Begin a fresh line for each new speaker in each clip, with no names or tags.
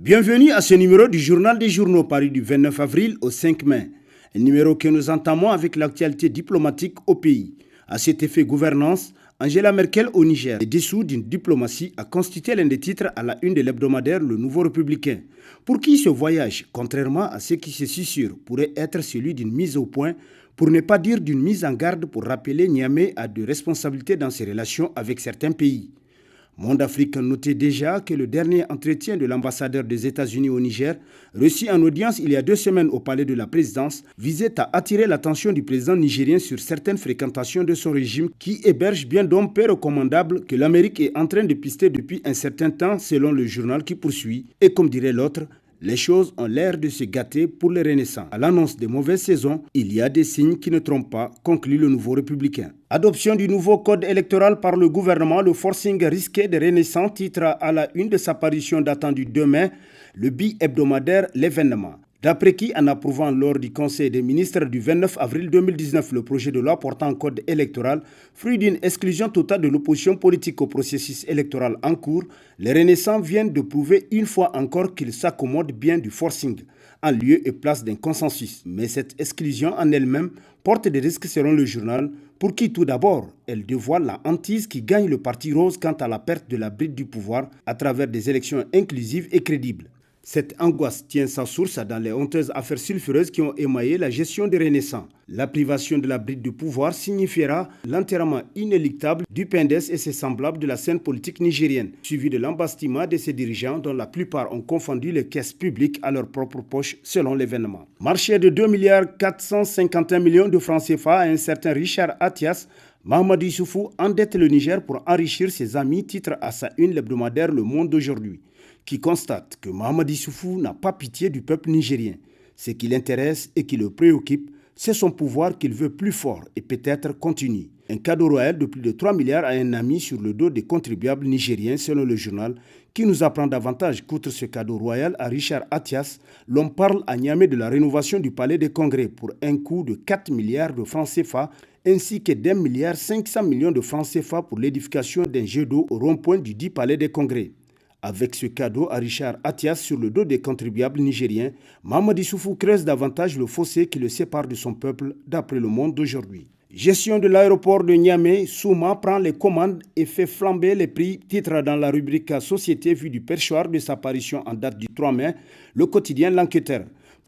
Bienvenue à ce numéro du Journal des journaux paru du 29 avril au 5 mai. Un numéro que nous entamons avec l'actualité diplomatique au pays. À cet effet gouvernance, Angela Merkel au Niger, dessous d'une diplomatie, a constitué l'un des titres à la une de l'hebdomadaire Le Nouveau Républicain. Pour qui ce voyage, contrairement à ce qui se susurre, pourrait être celui d'une mise au point, pour ne pas dire d'une mise en garde pour rappeler Niamey à de responsabilités dans ses relations avec certains pays. Monde Afrique notait déjà que le dernier entretien de l'ambassadeur des États-Unis au Niger, reçu en audience il y a 2 semaines au palais de la présidence, visait à attirer l'attention du président nigérien sur certaines fréquentations de son régime qui héberge bien d'hommes peu recommandables que l'Amérique est en train de pister depuis un certain temps selon le journal qui poursuit. Et comme dirait l'autre, les choses ont l'air de se gâter pour les Renaissants. À l'annonce des mauvaises saisons, il y a des signes qui ne trompent pas, conclut le Nouveau Républicain. Adoption du nouveau code électoral par le gouvernement, le forcing risqué des Renaissants, titre à la une de sa parution datant du 2 mai, le bi-hebdomadaire L'événement. D'après qui, en approuvant lors du Conseil des ministres du 29 avril 2019 le projet de loi portant code électoral, fruit d'une exclusion totale de l'opposition politique au processus électoral en cours, les Renaissants viennent de prouver une fois encore qu'ils s'accommodent bien du forcing, en lieu et place d'un consensus. Mais cette exclusion en elle-même porte des risques selon le journal, pour qui tout d'abord, elle dévoile la hantise qui gagne le parti rose quant à la perte de la bride du pouvoir à travers des élections inclusives et crédibles. Cette angoisse tient sa source dans les honteuses affaires sulfureuses qui ont émaillé la gestion des Renaissants. La privation de la bride du pouvoir signifiera l'enterrement inéluctable du PNDS et ses semblables de la scène politique nigérienne, suivi de l'embastillement de ses dirigeants dont la plupart ont confondu les caisses publiques à leur propre poche selon l'événement. Marché de 2,451 milliards de francs CFA à un certain Richard Attias, Mahamadou Issoufou endette le Niger pour enrichir ses amis, titre à sa une l'hebdomadaire Le Monde d'aujourd'hui, qui constate que Mahamadou Issoufou n'a pas pitié du peuple nigérien. Ce qui l'intéresse et qui le préoccupe, c'est son pouvoir qu'il veut plus fort et peut-être continu. Un cadeau royal de plus de 3 milliards à un ami sur le dos des contribuables nigériens selon le journal, qui nous apprend davantage qu'outre ce cadeau royal à Richard Attias, l'on parle à Niamey de la rénovation du palais des congrès pour un coût de 4 milliards de francs CFA ainsi que d'1,5 milliard de francs CFA pour l'édification d'un jet d'eau au rond-point du dit palais des congrès. Avec ce cadeau à Richard Attias sur le dos des contribuables nigériens, Mahamadou Issoufou creuse davantage le fossé qui le sépare de son peuple d'après le Monde d'aujourd'hui. Gestion de l'aéroport de Niamey, Souma prend les commandes et fait flamber les prix, titre dans la rubrique Société vue du perchoir de sa parution en date du 3 mai, le quotidien L'Enquêteur.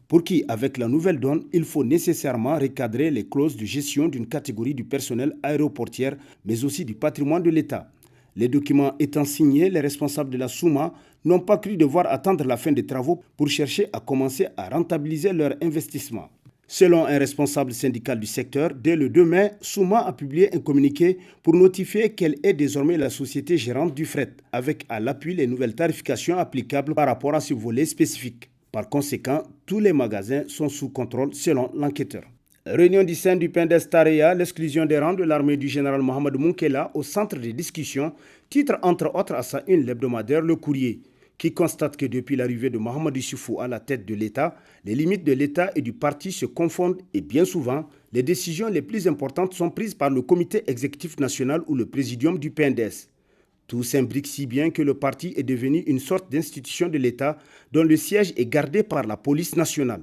Pour qui, avec la nouvelle donne, il faut nécessairement recadrer les clauses de gestion d'une catégorie du personnel aéroportière, mais aussi du patrimoine de l'État. Les documents étant signés, les responsables de la Souma n'ont pas cru devoir attendre la fin des travaux pour chercher à commencer à rentabiliser leur investissement. Selon un responsable syndical du secteur, dès le 2 mai, Souma a publié un communiqué pour notifier qu'elle est désormais la société gérante du fret, avec à l'appui les nouvelles tarifications applicables par rapport à ce volet spécifique. Par conséquent, tous les magasins sont sous contrôle selon l'enquêteur. Réunion du sein du PNDS Tareya, l'exclusion des rangs de l'armée du général Mohamed Moukela au centre des discussions, titre entre autres à sa une l'hebdomadaire Le Courrier, qui constate que depuis l'arrivée de Mahamadou Issoufou à la tête de l'État, les limites de l'État et du parti se confondent et bien souvent, les décisions les plus importantes sont prises par le comité exécutif national ou le présidium du PNDS. Tout s'imbrique si bien que le parti est devenu une sorte d'institution de l'État dont le siège est gardé par la police nationale.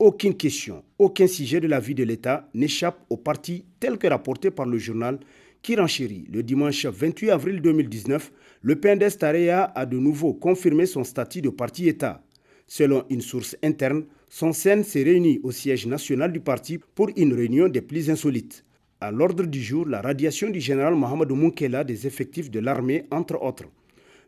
Aucune question, aucun sujet de la vie de l'État n'échappe au parti tel que rapporté par le journal qui renchérit. Le dimanche 28 avril 2019, le PNDS Tareya a de nouveau confirmé son statut de parti-État. Selon une source interne, son SEN s'est réuni au siège national du parti pour une réunion des plus insolites. À l'ordre du jour, la radiation du général Mohamed Moukela des effectifs de l'armée, entre autres.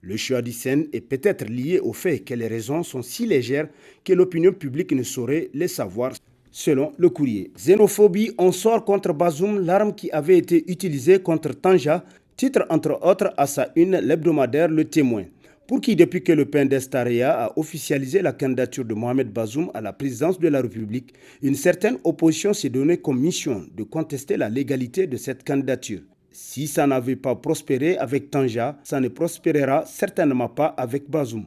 Le choix du SEN est peut-être lié au fait que les raisons sont si légères que l'opinion publique ne saurait les savoir, selon le courrier. Xénophobie, on sort contre Bazoum, l'arme qui avait été utilisée contre Tanja, titre entre autres à sa une l'hebdomadaire Le Témoin. Pour qui, depuis que le PNDS Tareya a officialisé la candidature de Mohamed Bazoum à la présidence de la République, une certaine opposition s'est donnée comme mission de contester la légalité de cette candidature. Si ça n'avait pas prospéré avec Tanja, ça ne prospérera certainement pas avec Bazoum.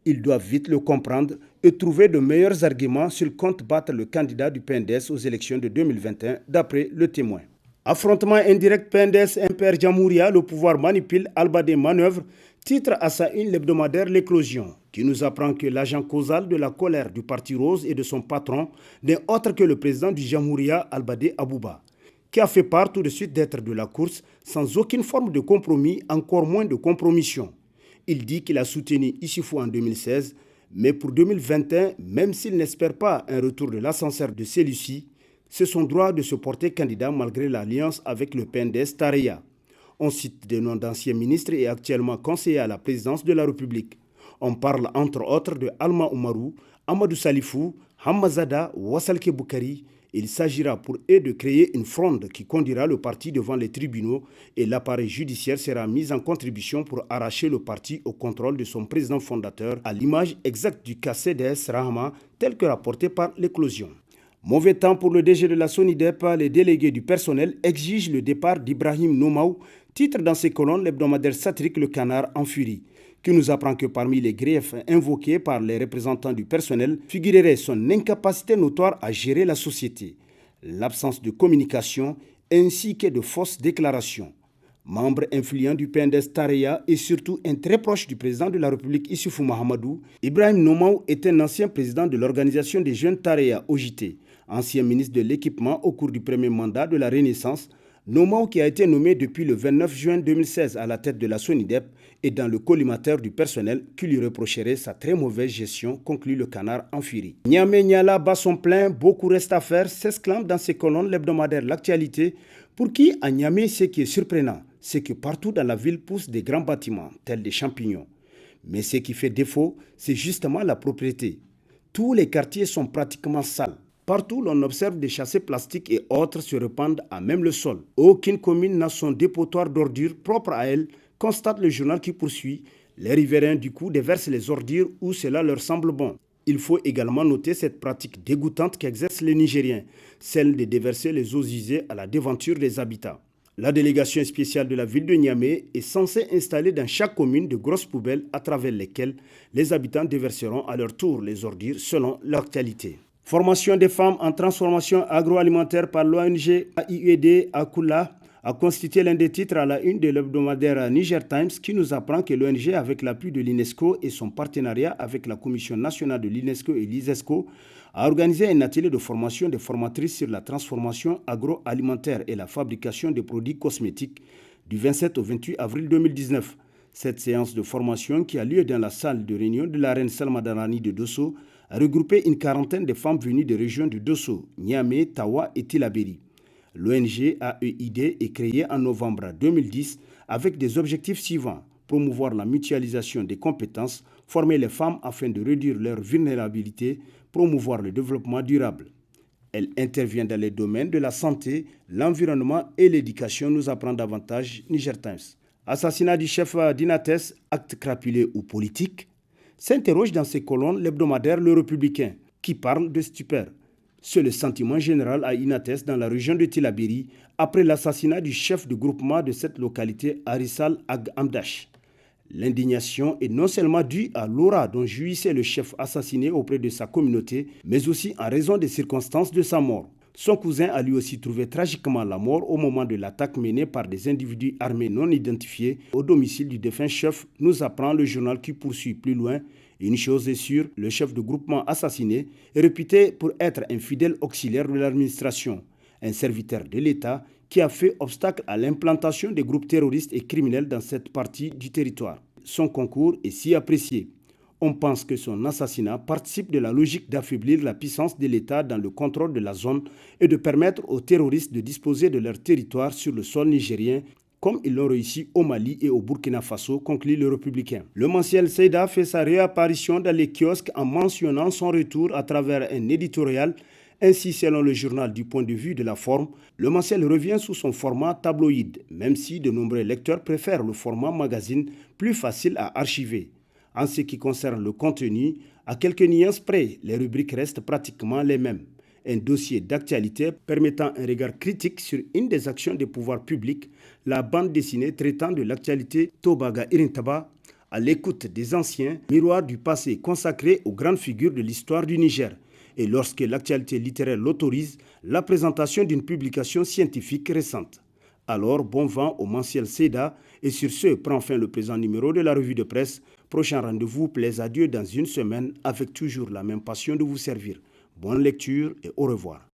Ils doivent vite le comprendre et trouver de meilleurs arguments s'ils comptent battre le candidat du PNDS aux élections de 2021, d'après Le Témoin. Affrontement indirect PNDS Imper Jamouria, le pouvoir manipule, Alba des manœuvres, Titre à sa une l'hebdomadaire L'éclosion, qui nous apprend que l'agent causal de la colère du Parti Rose et de son patron n'est autre que le président du Jamhouria, Albade Abouba, qui a fait part tout de suite d'être de la course sans aucune forme de compromis, encore moins de compromission. Il dit qu'il a soutenu Issoufou en 2016, mais pour 2021, même s'il n'espère pas un retour de l'ascenseur de celui-ci, c'est son droit de se porter candidat malgré l'alliance avec le PNDS Tareya. On cite des noms d'anciens ministres et actuellement conseillers à la présidence de la République. On parle entre autres de Alma Oumarou, Amadou Salifou, Hamazada, Wassalke Boukari. Il s'agira pour eux de créer une fronde qui conduira le parti devant les tribunaux et l'appareil judiciaire sera mis en contribution pour arracher le parti au contrôle de son président fondateur, à l'image exacte du cas CDS Rahama tel que rapporté par l'éclosion. Mauvais temps pour le DG de la SONIDEP, les délégués du personnel exigent le départ d'Ibrahim Nomaou, titre dans ses colonnes l'hebdomadaire satirique Le Canard en furie, qui nous apprend que parmi les griefs invoqués par les représentants du personnel figurerait son incapacité notoire à gérer la société, l'absence de communication ainsi que de fausses déclarations. Membre influent du PNDS Tareya et surtout un très proche du président de la République Issoufou Mahamadou, Ibrahim Nomaou est un ancien président de l'organisation des jeunes Tareya OJT, ancien ministre de l'équipement au cours du premier mandat de la Renaissance. Nomaou, qui a été nommé depuis le 29 juin 2016 à la tête de la SONIDEP, est dans le collimateur du personnel qui lui reprocherait sa très mauvaise gestion, conclut le Canard en furie. Niamey Niala bat son plein, beaucoup reste à faire, s'exclame dans ses colonnes l'hebdomadaire L'actualité, pour qui à Niamey ce qui est surprenant, c'est que partout dans la ville poussent des grands bâtiments, tels des champignons. Mais ce qui fait défaut, c'est justement la propriété. Tous les quartiers sont pratiquement sales. Partout, l'on observe des châssis plastiques et autres se répandent à même le sol. Aucune commune n'a son dépotoir d'ordures propre à elle, constate le journal qui poursuit. Les riverains, du coup, déversent les ordures où cela leur semble bon. Il faut également noter cette pratique dégoûtante qu'exercent les Nigériens, celle de déverser les eaux usées à la devanture des habitats. La délégation spéciale de la ville de Niamey est censée installer dans chaque commune de grosses poubelles à travers lesquelles les habitants déverseront à leur tour les ordures selon l'actualité. Formation des femmes en transformation agroalimentaire par l'ONG AIED Akula a constitué l'un des titres à la une de l'hebdomadaire Niger Times qui nous apprend que l'ONG, avec l'appui de l'UNESCO et son partenariat avec la Commission nationale de l'UNESCO et l'ISESCO, a organisé un atelier de formation des formatrices sur la transformation agroalimentaire et la fabrication de produits cosmétiques du 27 au 28 avril 2019. Cette séance de formation, qui a lieu dans la salle de réunion de la reine Salma Darani de Dosso, a regroupé une quarantaine de femmes venues des régions de Dosso, Niamey, Tawa et Tillabéri. L'ONG AEID est créée en novembre 2010 avec des objectifs suivants: promouvoir la mutualisation des compétences, former les femmes afin de réduire leur vulnérabilité, promouvoir le développement durable. Elle intervient dans les domaines de la santé, l'environnement et l'éducation, nous apprend davantage Niger Times. Assassinat du chef d'Inates, acte crapulé ou politique, s'interroge dans ses colonnes l'hebdomadaire Le Républicain, qui parle de stupeur. C'est le sentiment général à Inates dans la région de Tillabéri après l'assassinat du chef de groupement de cette localité, Arissal Ag Amdash. L'indignation est non seulement due à l'aura dont jouissait le chef assassiné auprès de sa communauté, mais aussi en raison des circonstances de sa mort. Son cousin a lui aussi trouvé tragiquement la mort au moment de l'attaque menée par des individus armés non identifiés au domicile du défunt chef, nous apprend le journal qui poursuit plus loin. Une chose est sûre, le chef de groupement assassiné est réputé pour être un fidèle auxiliaire de l'administration, un serviteur de l'État qui a fait obstacle à l'implantation des groupes terroristes et criminels dans cette partie du territoire. Son concours est si apprécié. On pense que son assassinat participe de la logique d'affaiblir la puissance de l'État dans le contrôle de la zone et de permettre aux terroristes de disposer de leur territoire sur le sol nigérien, comme ils l'ont réussi au Mali et au Burkina Faso, conclut le Républicain. Le mensuel Seyda fait sa réapparition dans les kiosques en mentionnant son retour à travers un éditorial. Ainsi, selon le journal du point de vue de la forme, le mensuel revient sous son format tabloïd, même si de nombreux lecteurs préfèrent le format magazine plus facile à archiver. En ce qui concerne le contenu, à quelques nuances près, les rubriques restent pratiquement les mêmes. Un dossier d'actualité permettant un regard critique sur une des actions des pouvoirs publics, la bande dessinée traitant de l'actualité Tobaga Irintaba, à l'écoute des anciens, miroir du passé consacré aux grandes figures de l'histoire du Niger. Et lorsque l'actualité littéraire l'autorise, la présentation d'une publication scientifique récente. Alors, bon vent au mensuel CEDA. Et sur ce, prend fin le présent numéro de la revue de presse. Prochain rendez-vous, plaise à Dieu, dans une semaine, avec toujours la même passion de vous servir. Bonne lecture et au revoir.